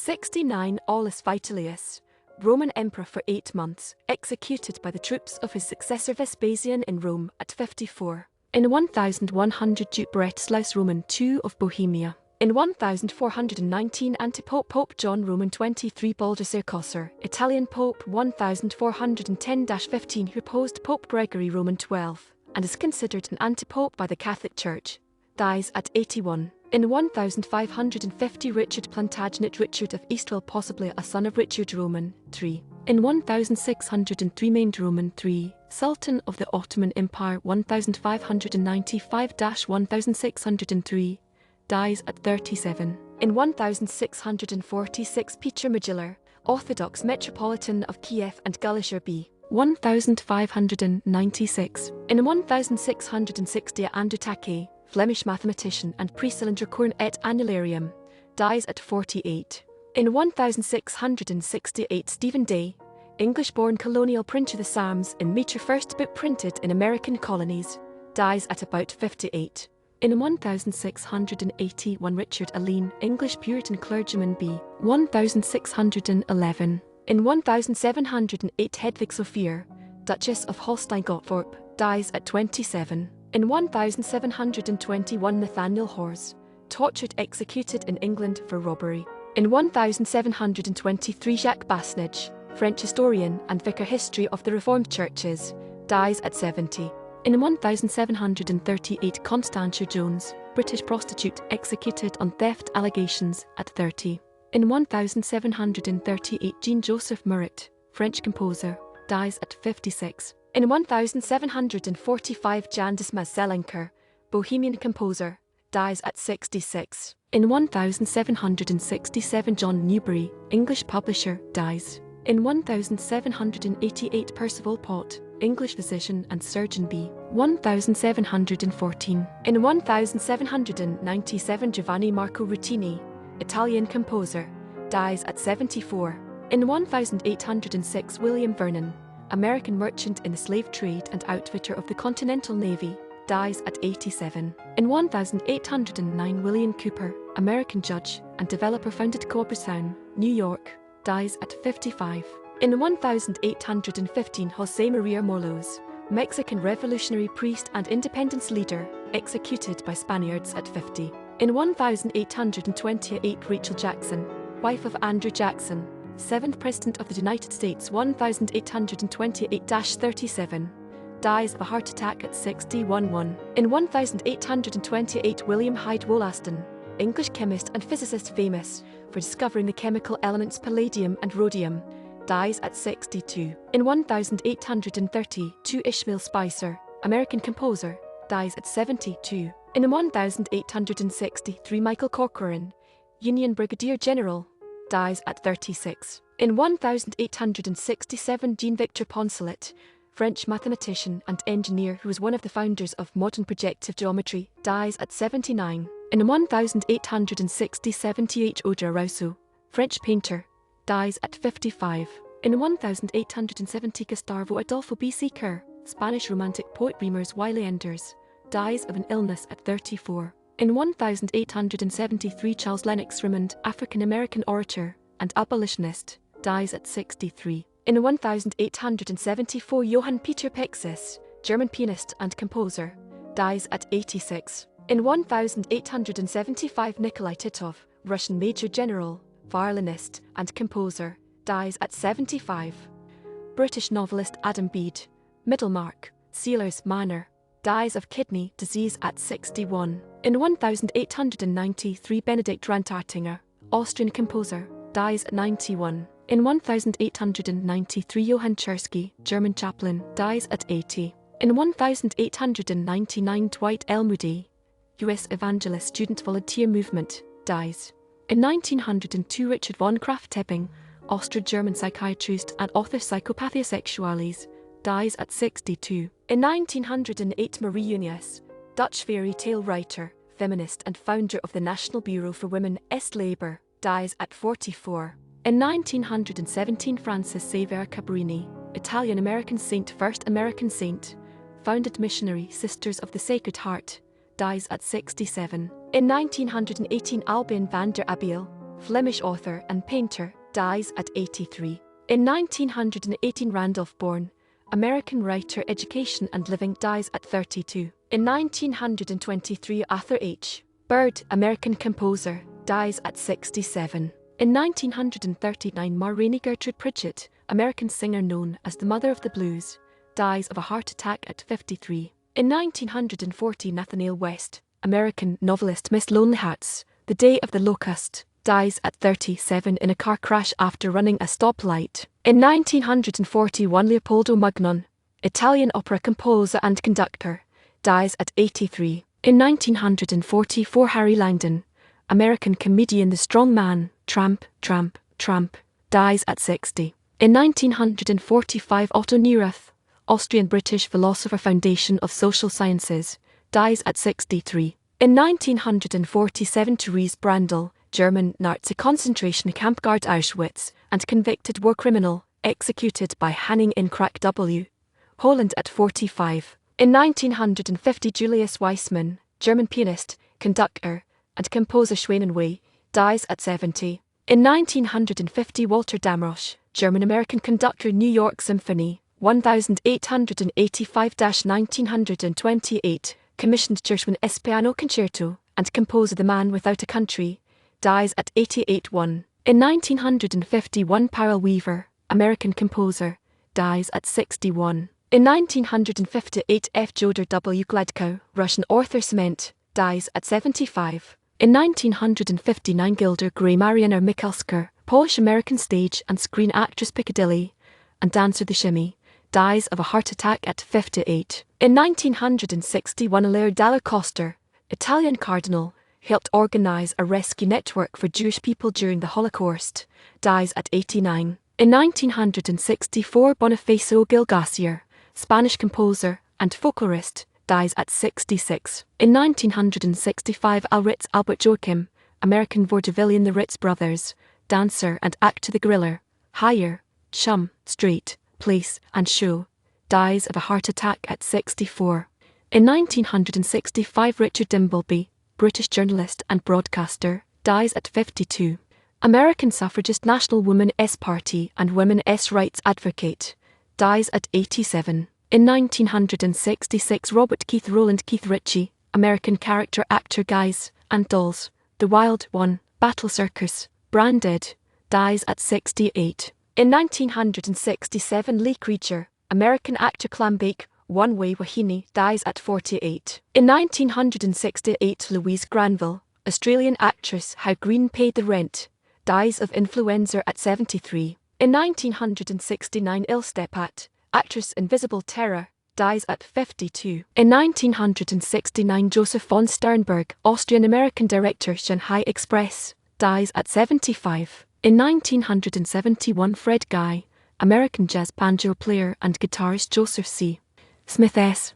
69 Aulus Vitellius, Roman emperor for 8 months, executed by the troops of his successor Vespasian in Rome at 54. In 1100 Duke Boleslaus Roman II of Bohemia. In 1419 Antipope Pope John Roman 23 Baldassare Cossar, Italian Pope 1410-15 who opposed Pope Gregory Roman 12, and is considered an antipope by the Catholic Church, dies at 81. In 1550 Richard Plantagenet Richard of Eastwell, possibly a son of Richard Roman III. In 1603 Mehmed Roman III, Sultan of the Ottoman Empire 1595-1603, dies at 37. In 1646 Peter Magiller, Orthodox Metropolitan of Kiev and Galicia b. 1596. In 1660 Andrew Take, Flemish mathematician and pre-cylindricorn et annularium, dies at 48. In 1668 Stephen Day, English-born colonial printer of the Psalms in metre first book printed in American colonies, dies at about 58. In 1681 Richard Alleyne, English Puritan clergyman b. 1611. In 1708 Hedvig Sophia, Duchess of Holstein-Gottorp, dies at 27. In 1721 Nathaniel Hawes, tortured executed in England for robbery. In 1723 Jacques Basnage, French historian and vicar history of the Reformed churches, dies at 70. In 1738 Constantia Jones, British prostitute executed on theft allegations at 30. In 1738 Jean-Joseph Murat, French composer, dies at 56. In 1745 Jan Dismas Zelenker, Bohemian composer, dies at 66. In 1767 John Newbery, English publisher, dies. In 1788 Percival Pott, English physician and surgeon b. 1714. In 1797 Giovanni Marco Rutini, Italian composer, dies at 74. In 1806 William Vernon, American merchant in the slave trade and outfitter of the Continental Navy, dies at 87. In 1809 William Cooper, American judge and developer founded Cooperstown, New York, dies at 55. In 1815 José María Morelos, Mexican revolutionary priest and independence leader, executed by Spaniards at 50. In 1828 Rachel Jackson, wife of Andrew Jackson, 7th President of the United States 1828-37, dies of a heart attack at 61. In 1828 William Hyde Wollaston, English chemist and physicist famous for discovering the chemical elements palladium and rhodium, dies at 62. In 1832 Ishmael Spicer, American composer, dies at 72. In 1863 Michael Corcoran, Union Brigadier General, dies at 36. In 1867 Jean-Victor Poncelet, French mathematician and engineer who was one of the founders of modern projective geometry, dies at 79. In 1867 Th. Oda Rousseau, French painter, dies at 55. In 1870 Gustavo Adolfo B. Seeker, Spanish romantic poet Reimers y Leenders, dies of an illness at 34. In 1873 Charles Lennox Raymond, African-American orator and abolitionist, dies at 63. In 1874 Johann Peter Pixis, German pianist and composer, dies at 86. In 1875 Nikolai Titov, Russian major general, violinist and composer, dies at 75. British novelist Adam Bede, Middlemarch, Sealers Manor, dies of kidney disease at 61. In 1893 Benedikt Rantartinger, Austrian composer, dies at 91. In 1893 Johann Chersky, German chaplain, dies at 80. In 1899 Dwight L. Moody, U.S. evangelist student volunteer movement, dies. In 1902 Richard von Krafft-Ebing, Austro-German psychiatrist and author Psychopathia Sexualis, dies at 62. In 1908 Marie Unius, Dutch fairy tale writer, feminist and founder of the National Bureau for Women, Est Labour, dies at 44. In 1917 Francis Xavier Cabrini, Italian-American saint, first American saint, founded missionary Sisters of the Sacred Heart, dies at 67. In 1918 Albin van der Abele, Flemish author and painter, dies at 83. In 1918 Randolph born, American writer, education and living, dies at 32. In 1923 Arthur H. Bird, American composer, dies at 67. In 1939 Ma Rainey Gertrude Pritchett, American singer known as the Mother of the Blues, dies of a heart attack at 53. In 1940 Nathaniel West, American novelist, Miss Lonely Hearts, The Day of the Locust, dies at 37 in a car crash after running a stoplight. In 1941 Leopoldo Magnon, Italian opera composer and conductor, dies at 83. In 1944 Harry Langdon, American comedian, the strong man, tramp, dies at 60. In 1945 Otto Neurath, Austrian-British philosopher, foundation of social sciences, dies at 63. In 1947 Therese Brandl, German Nazi concentration camp guard Auschwitz and convicted war criminal, executed by hanging in Krakow, Holland at 45. In 1950 Julius Weissmann, German pianist, conductor, and composer Schwanenway, dies at 70. In 1950 Walter Damrosch, German-American conductor, New York Symphony, 1885-1928, commissioned Gershwin S. Piano Concerto, and composer The Man Without a Country, dies at 88. In 1951 Powell Weaver, American composer, dies at 61. In 1958 F. Jodor W. Gladkow, Russian author, cement, dies at 75. In 1959 Gilder Gray Marianna Michalska, Polish-American stage and screen actress, Piccadilly, and dancer The Shimmy, dies of a heart attack at 58. In 1961 Ilaire Dalla Costa, Italian cardinal, helped organize a rescue network for Jewish people during the Holocaust, dies at 89. In 1964 Bonifacio Gil Garcia, Spanish composer and folklorist, dies at 66. In 1965 Albert Joachim, American vaudevillian, The Ritz Brothers, dancer and actor, The Griller, Higher, Chum, Street, Place and Show, dies of a heart attack at 64. In 1965 Richard Dimbleby, British journalist and broadcaster, dies at 52. American suffragist, National Women's Party and women's rights advocate, dies at 87. In 1966 Robert Keith Rowland Keith Ritchie, American character actor, Guys and Dolls, The Wild One, Battle Circus, Branded, dies at 68. In 1967 Lee Creature, American actor, Clambake, One Way Wahine, dies at 48. In 1968 Louise Granville, Australian actress, How Green Paid the Rent, dies of influenza at 73. In 1969 Ilse Stepat, actress, Invisible Terror, dies at 52. In 1969 Joseph von Sternberg, Austrian-American director, Shanghai Express, dies at 75. In 1971 Fred Guy, American jazz banjo player and guitarist, Joseph C. Smith S.